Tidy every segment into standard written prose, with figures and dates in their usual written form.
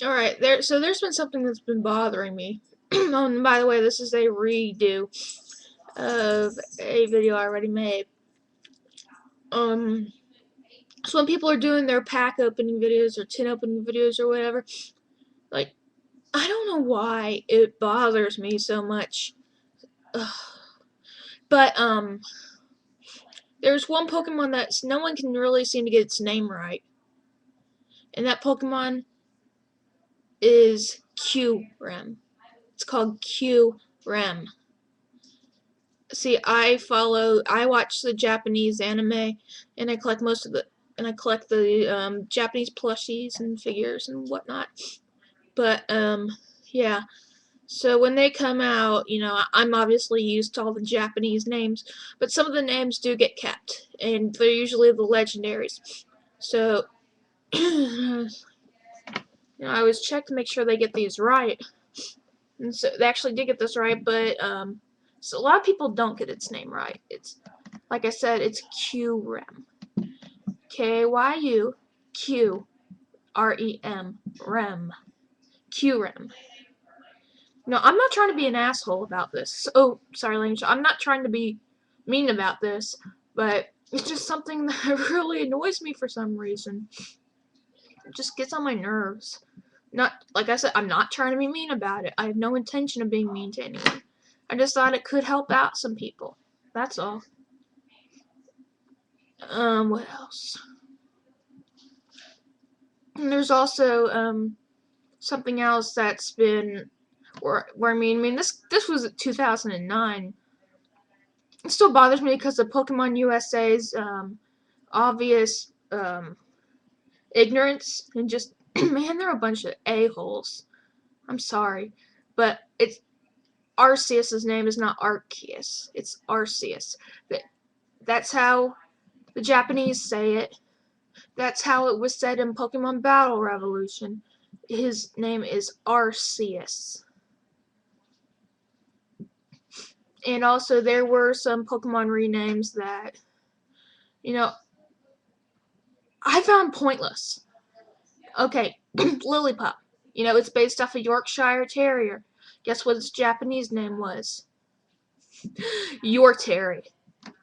Alright, there's been something that's been bothering me. Oh, and by the way, this is a redo of a video I already made. Um, so when people are doing their pack opening videos or tin opening videos or whatever, like, I don't know why it bothers me so much. Ugh. But, there's one Pokemon that no one can really seem to get its name right. And that Pokemon is Kyurem. It's called Kyurem. See, I watch the Japanese anime, and I collect the Japanese plushies and figures and whatnot. But, yeah. So when they come out, I'm obviously used to all the Japanese names, but some of the names do get kept, and they're usually the legendaries. So, I always check to make sure they get these right. And so they actually did get this right, but, so a lot of people don't get its name right. It's, like I said, it's Kyurem. Kyurem. Rem. Kyurem. No, I'm not trying to be an asshole about this. Oh, sorry, language. I'm not trying to be mean about this, but it's just something that really annoys me for some reason. It just gets on my nerves. Not, like I said, I'm not trying to be mean about it. I have no intention of being mean to anyone. I just thought it could help out some people. That's all. What else? And there's also, something else that's been, where I mean, this was 2009. It still bothers me because of Pokemon USA's, obvious, ignorance, and just, man, they're a bunch of a-holes. I'm sorry, but Arceus's name is not Arceus, it's Arceus. That's how the Japanese say it. That's how it was said in Pokemon Battle Revolution. His name is Arceus. And also there were some Pokemon renames that, I found pointless. Okay, Lillipup. It's based off a Yorkshire Terrier. Guess what its Japanese name was? Yorterry.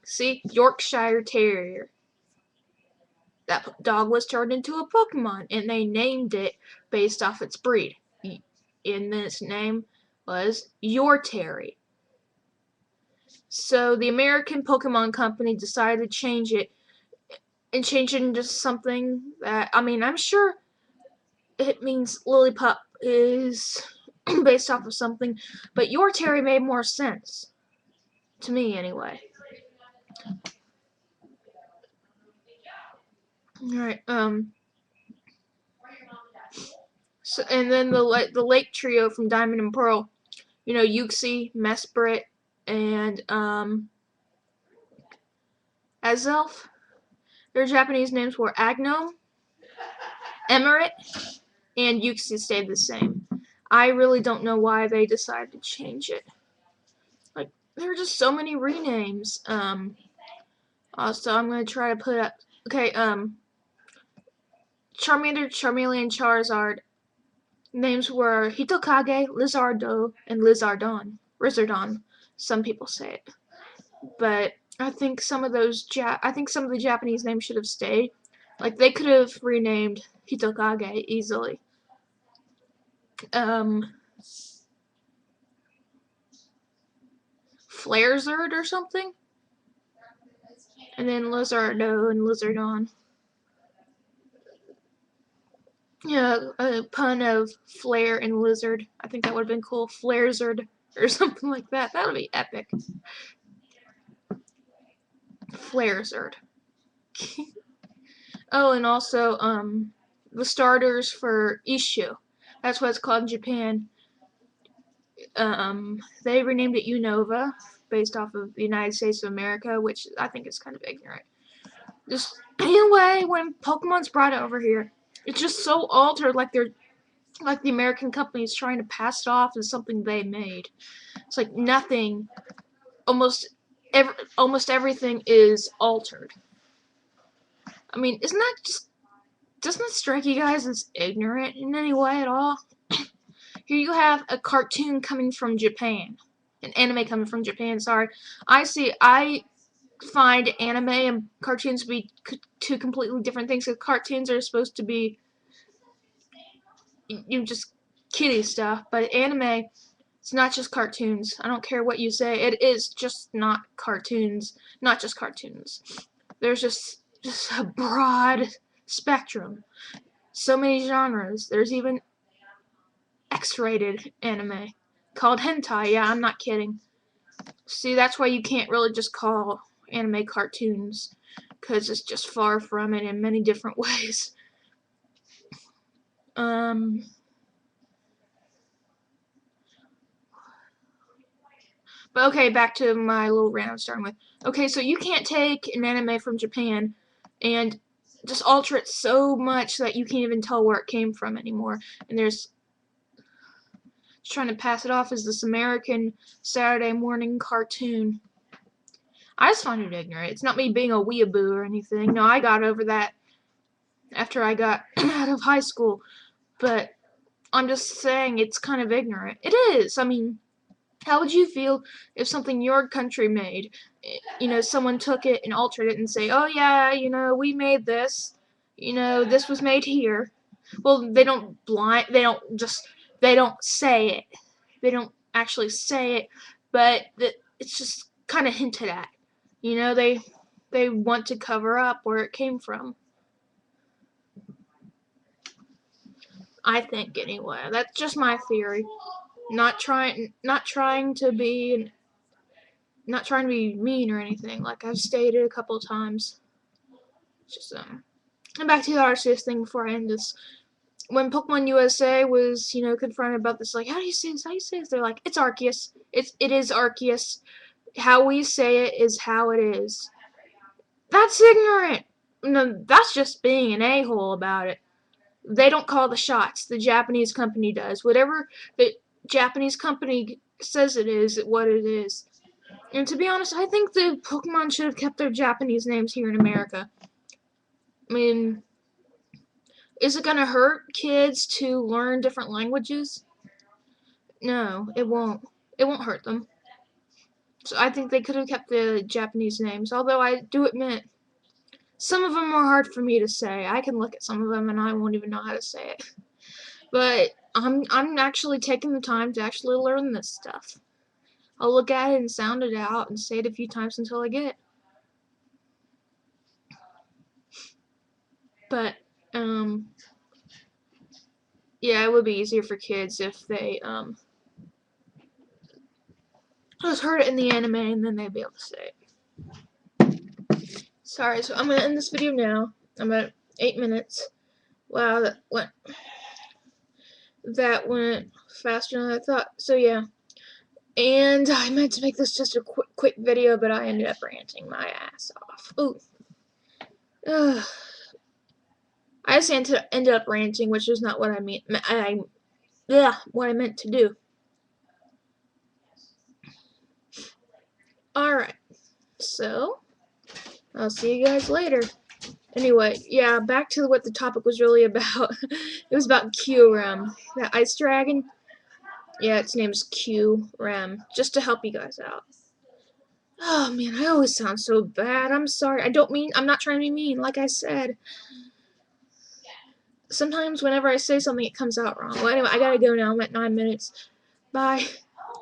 See? Yorkshire Terrier. That dog was turned into a Pokemon, and they named it based off its breed. And its name was Yorterry. So the American Pokemon Company decided to change it into something that, I'm sure it means Lillipup is based off of something, but Yorterry made more sense. To me, anyway. Alright, so, and then the Lake Trio from Diamond and Pearl, Uxie, Mesprit, and, Azelf. Their Japanese names were Agnome, Emerit, and Uxie stayed the same. I really don't know why they decided to change it. Like, there are just so many renames. Also, I'm gonna try to put up. Okay, Charmander, Charmeleon, Charizard. Names were Hitokage, Lizardo, and Lizardon. Some people say it, but I think some of the Japanese names should have stayed. Like, they could have renamed Hitokage easily. Flarezzard or something? And then Lizardo and Lizardon. Yeah, a pun of flare and lizard. I think that would have been cool. Flarezzard or something like that. That would be epic. Flarezzard. Oh, and also, the starters for Ishu. That's what it's called in Japan. They renamed it Unova, based off of the United States of America, which I think is kind of ignorant. Just, anyway, when Pokemon's brought it over here, it's just so altered, like the American company is trying to pass it off as something they made. It's like nothing, almost everything is altered. I mean, isn't that just Doesn't it strike you guys as ignorant in any way at all? Here you have a cartoon coming from Japan. An anime coming from Japan, sorry. I find anime and cartoons to be two completely different things. Because cartoons are supposed to be just kiddie stuff, but anime, it's not just cartoons. I don't care what you say. It is just not cartoons. Not just cartoons. There's just a broad spectrum. So many genres. There's even X-rated anime called hentai. Yeah, I'm not kidding. See, that's why you can't really just call anime cartoons, because it's just far from it in many different ways. But okay, back to my little rant I'm starting with. Okay, so you can't take an anime from Japan and just alter it so much that you can't even tell where it came from anymore. And there's trying to pass it off as this American Saturday morning cartoon. I just find it ignorant. It's not me being a weeaboo or anything. No, I got over that after I got out of high school. But I'm just saying it's kind of ignorant. It is. I mean, how would you feel if something your country made, someone took it and altered it and say, oh yeah, we made this, this was made here. Well, they don't say it. They don't actually say it, but it's just kind of hinted at. They want to cover up where it came from. I think anyway. That's just my theory. Not trying to be mean or anything, like I've stated a couple of times. Just and back to the Arceus thing before I end this. When Pokemon USA was, confronted about this, like, how do you say this? How do you say this? They're like, it's Arceus. It is Arceus. How we say it is how it is. That's ignorant. No, that's just being an a-hole about it. They don't call the shots. The Japanese company does. Whatever the Japanese company says it is, what it is. And to be honest, I think the Pokemon should have kept their Japanese names here in America. I mean, is it gonna hurt kids to learn different languages? No, it won't. It won't hurt them. So I think they could have kept the Japanese names, although I do admit, some of them are hard for me to say. I can look at some of them and I won't even know how to say it. But I'm actually taking the time to actually learn this stuff. I'll look at it and sound it out and say it a few times until I get it. But, yeah, it would be easier for kids if they, just heard it in the anime and then they'd be able to say it. Sorry, so I'm gonna end this video now. I'm at 8 minutes. Wow, that went faster than I thought. So yeah. And I meant to make this just a quick video, but I ended up ranting my ass off. Ooh. Ugh. I just ended up ranting, which is not what I mean. What I meant to do. Alright. So, I'll see you guys later. Anyway, yeah, back to what the topic was really about. It was about Kyurem, that ice dragon. Yeah, its name's Kyurem. Just to help you guys out. Oh man, I always sound so bad. I'm sorry. I'm not trying to be mean, like I said. Sometimes whenever I say something, it comes out wrong. Well, anyway, I gotta go now. I'm at 9 minutes. Bye.